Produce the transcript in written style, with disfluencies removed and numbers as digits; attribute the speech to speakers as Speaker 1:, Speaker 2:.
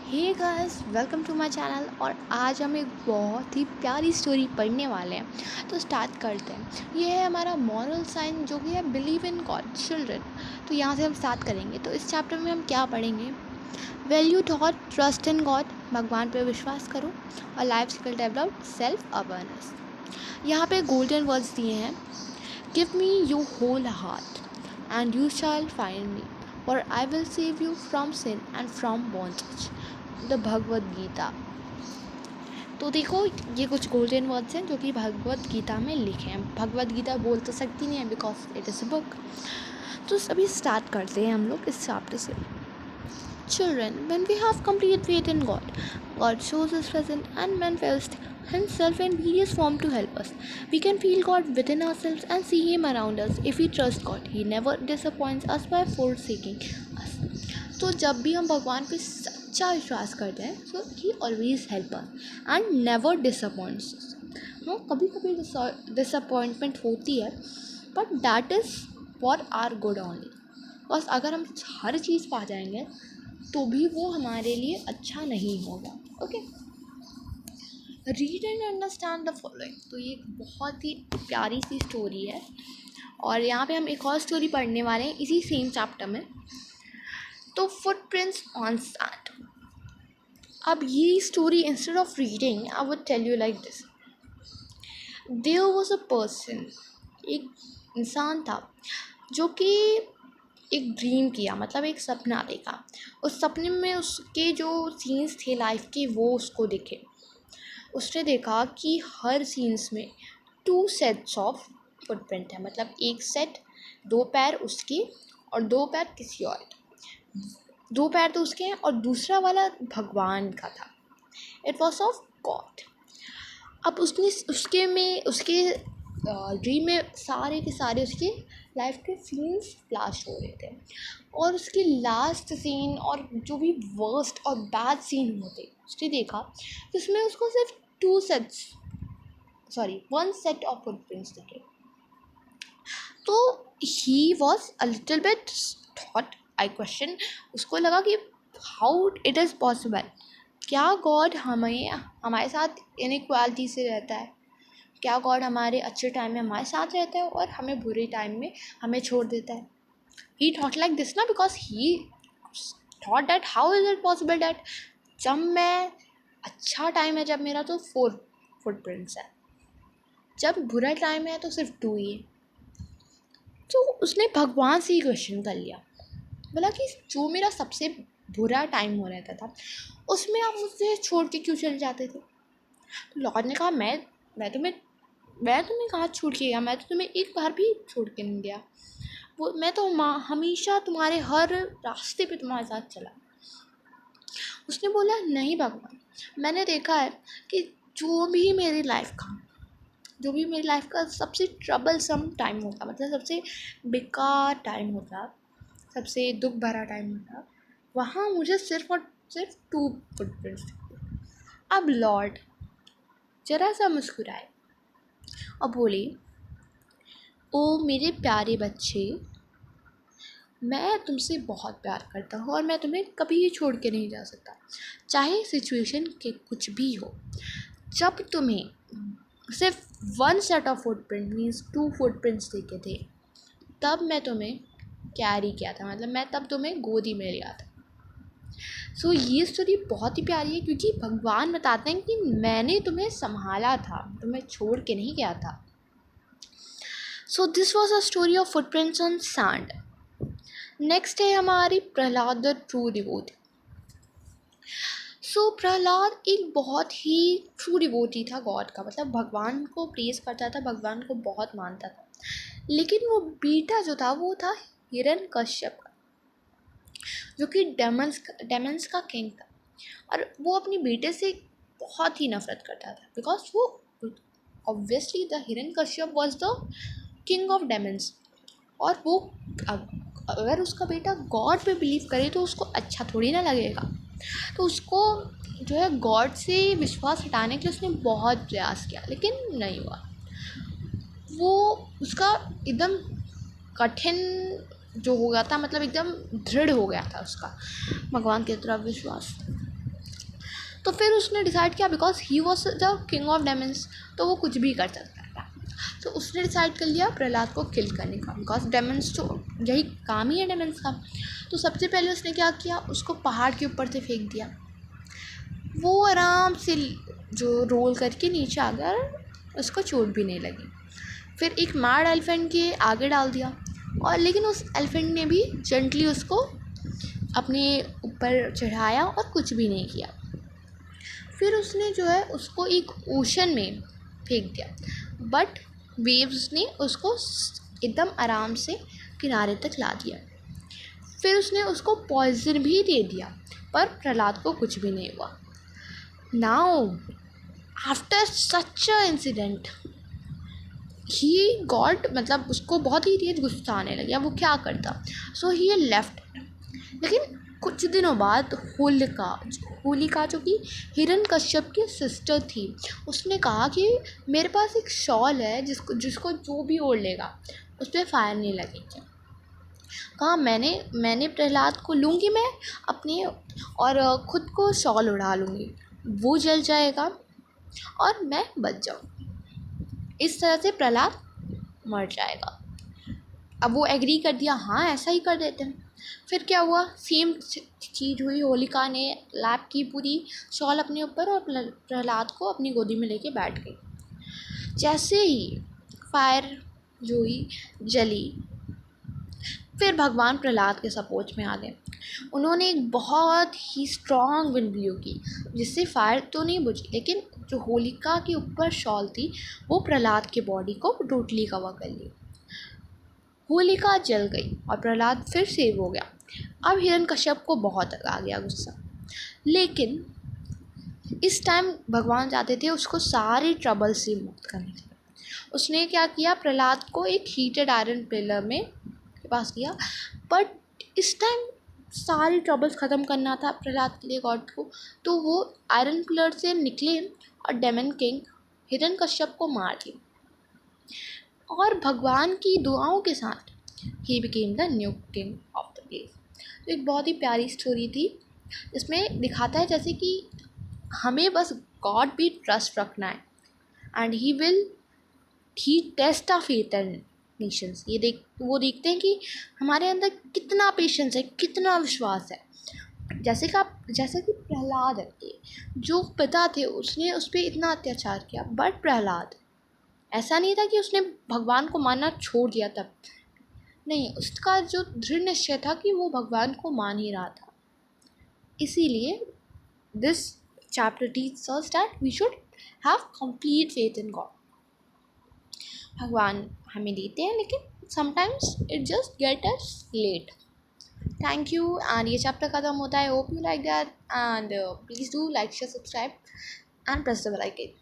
Speaker 1: Hey guys, welcome to my channel. और आज हम एक बहुत ही प्यारी स्टोरी पढ़ने वाले हैं। तो स्टार्ट करते हैं। ये है हमारा मॉरल साइन जो कि है बिलीव इन गॉड चिल्ड्रन। तो यहाँ से हम स्टार्ट करेंगे। तो इस चैप्टर में हम क्या पढ़ेंगे? Value thought trust in God, भगवान पे विश्वास करो। और life skill develop self awareness. यहाँ पे गोल्डन वर्ड्स दिए हैं। Give me your whole heart and you shall find me, और I will save you from sin and from bondage. The Bhagavad Gita. तो देखो, ये कुछ गोल्डन वर्ड्स हैं जो कि भगवद गीता में लिखे हैं। भगवद गीता बोल तो सकती नहीं है because it is a book. तो अभी स्टार्ट करते हैं हम लोग इस चैप्टर से। Children, when we have complete faith in God, God shows His presence and manifests Himself in various forms to help us. We can feel God within ourselves and see Him around us if we trust God. He never disappoints us by forsaking us. तो जब भी हम भगवान पे सच्चा विश्वास करते हैं, so He always help us and never disappoints us. हाँ, कभी कभी डिसअपॉइंटमेंट होती है, but that is for our good only. बस अगर हम हर चीज़ पा जाएंगे तो भी वो हमारे लिए अच्छा नहीं होगा। Okay, read and understand the following. तो ये एक बहुत ही प्यारी सी स्टोरी है, और यहाँ पे हम एक और स्टोरी पढ़ने वाले हैं इसी सेम चैप्टर में। तो फुटप्रिंट्स ऑन सैंड। अब ये story instead of reading I would tell you like this. There was a person, एक इंसान था जो कि एक ड्रीम किया, मतलब एक सपना देखा। उस सपने में उसके जो सीन्स थे लाइफ के वो उसको दिखे। उसने देखा कि हर सीन्स में 2 सेट्स ऑफ फुटप्रिंट है, मतलब एक सेट 2 पैर उसके और 2 पैर किसी और। 2 पैर तो उसके हैं और दूसरा वाला भगवान का था। It was of God. अब उसके ड्रीम में सारे के सारे उसके लाइफ के सीन्स फ्लैश हो रहे थे, और उसके लास्ट सीन और जो भी वर्स्ट और बैड सीन होते उसने देखा, जिसमें उसको सिर्फ 1 सेट ऑफ फुटप्रिंट्स दिखे। तो he was a little bit thought, I question. उसको लगा कि हाउ इट इज़ पॉसिबल, क्या गॉड हमारे साथ इनइक्वालिटी से रहता है? क्या गॉड हमारे अच्छे टाइम में हमारे साथ रहता है और हमें बुरे टाइम में हमें छोड़ देता है? ही थॉट लाइक दिस ना, because he thought that how is it possible that जब मैं अच्छा टाइम है जब मेरा तो 4 फुटप्रिंट्स है, जब बुरा टाइम है तो सिर्फ 2 ही है। तो उसने भगवान से ही क्वेश्चन कर लिया, बोला कि जो मेरा सबसे बुरा टाइम हो रहता था उसमें आप मुझसे छोड़ के क्यों चले जाते थे? तो लॉर्ड ने कहा, मैं तुम्हें कहाँ छोड़ के गया? मैं तो तुम्हें एक बार भी छोड़ के नहीं गया। मैं तो हमेशा तुम्हारे हर रास्ते पे तुम्हारे साथ चला। उसने बोला, नहीं भगवान, मैंने देखा है कि जो भी मेरी लाइफ का सबसे ट्रबलसम टाइम होता, मतलब सबसे बेकार टाइम होता, सबसे दुख भरा टाइम होता, वहाँ मुझे सिर्फ और सिर्फ 2 फुटप्रिंट्स दिखे। अब लॉर्ड जरा सा मुस्कुराए और बोले, ओ मेरे प्यारे बच्चे, मैं तुमसे बहुत प्यार करता हूँ और मैं तुम्हें कभी छोड़ के नहीं जा सकता, चाहे सिचुएशन के कुछ भी हो। जब तुम्हें सिर्फ 1 set of footprint means 2 footprints दिखे थे, तब मैं तुम्हें कैरी किया था, मतलब मैं तब तुम्हें गोदी में लिया था। सो ये स्टोरी बहुत ही प्यारी है, क्योंकि भगवान बताते हैं कि मैंने तुम्हें संभाला था, तुम्हें छोड़ के नहीं गया था। So this was a story of footprints on sand. Next है हमारी प्रहलाद द ट्रू डिवोटी। सो प्रहलाद एक बहुत ही ट्रू डिवोटी था गॉड का, मतलब भगवान को प्रेज करता था, भगवान को बहुत मानता था। लेकिन वो बेटा जो था वो था हिरण्यकश्यप का, जो कि डेमन्स का किंग था। और वो अपने बेटे से बहुत ही नफरत करता था, बिकॉज वो obviously the Hiranyakashyap was the king of Demons. और वो अगर उसका बेटा गॉड पे बिलीव करे तो उसको अच्छा थोड़ी ना लगेगा। तो उसको जो है गॉड से विश्वास हटाने के लिए उसने बहुत प्रयास किया, लेकिन नहीं हुआ। वो उसका एकदम कठिन जो हो गया था, मतलब एकदम दृढ़ हो गया था उसका भगवान की तरफ विश्वास। तो फिर उसने डिसाइड किया, because he was the king of Demons, तो वो कुछ भी कर सकता था। तो उसने डिसाइड कर लिया प्रहलाद को किल करने का, बिकॉज डेमन्स तो यही काम ही है डेमन्स का। तो सबसे पहले उसने क्या किया, उसको पहाड़ के ऊपर से फेंक दिया। वो आराम से जो रोल करके नीचे आ गया और उसको चोट भी नहीं लगी। फिर एक मैड एलिफेंट के आगे डाल दिया, और लेकिन उस एलिफेंट ने भी जेंटली उसको अपने ऊपर चढ़ाया और कुछ भी नहीं किया। फिर उसने जो है उसको एक ओशन में फेंक दिया, बट वेव्स ने उसको एकदम आराम से किनारे तक ला दिया। फिर उसने उसको पॉइजन भी दे दिया, पर प्रहलाद को कुछ भी नहीं हुआ। Now after such a incident he got, मतलब उसको बहुत ही तेज गुस्सा आने लगा, वो क्या करता, सो ही लेफ्ट। लेकिन कुछ दिनों बाद होलिका जो कि हिरण्यकश्यप की सिस्टर थी, उसने कहा कि मेरे पास एक शॉल है जिसको जिसको जो भी ओढ़ लेगा उस पर फायर नहीं लगेगी। कहा मैंने प्रहलाद को लूँगी मैं अपने, और ख़ुद को शॉल उड़ा लूँगी, वो जल जाएगा और मैं बच जाऊँगी। इस तरह से प्रहलाद मर जाएगा। अब वो एग्री कर दिया, हाँ ऐसा ही कर देते हैं। फिर क्या हुआ, सेम चीज़ हुई, होलिका ने लैप की पूरी शॉल अपने ऊपर और प्रहलाद को अपनी गोदी में लेके बैठ गई। जैसे ही फायर जो हुई जली, फिर भगवान प्रहलाद के सपोर्ट में आ गए। उन्होंने एक बहुत ही स्ट्रॉन्ग विंड ब्लो की, जिससे फायर तो नहीं बुझी, लेकिन जो होलिका के ऊपर शॉल थी वो प्रहलाद के बॉडी को टोटली कवर कर ली। होलिका जल गई और प्रहलाद फिर सेव हो गया। अब हिरण्यकश्यप को बहुत आ गया गुस्सा, लेकिन इस टाइम भगवान चाहते थे उसको सारी ट्रबल से मुक्त करने के लिए। उसने क्या किया, प्रहलाद को एक हीटेड आयरन पिलर में के पास किया, बट इस टाइम सारी ट्रबल्स ख़त्म करना था प्रहलाद के लिए गॉड को। तो वो आयरन पिलर से निकले और डेमन किंग हिरण्यकश्यप को मार दिया, और भगवान की दुआओं के साथ he became the new king of the place. तो एक बहुत ही प्यारी स्टोरी थी, इसमें दिखाता है जैसे कि हमें बस गॉड भी ट्रस्ट रखना है, and he test of faith and nations. वो देखते हैं कि हमारे अंदर कितना पेशेंस है, कितना विश्वास है। जैसे कि प्रहलाद है, जो पिता थे उसने उस पर इतना अत्याचार किया, बट प्रहलाद ऐसा नहीं था कि उसने भगवान को मानना छोड़ दिया तब, नहीं, उसका जो दृढ़ निश्चय था कि वो भगवान को मान ही रहा था। इसीलिए this chapter teaches us that we should have complete faith in God. भगवान हमें देते हैं, लेकिन sometimes it just get us late. Thank you, and ये chapter ख़त्म होता है. Hope you like that, and please do like, share, subscribe and press the bell icon.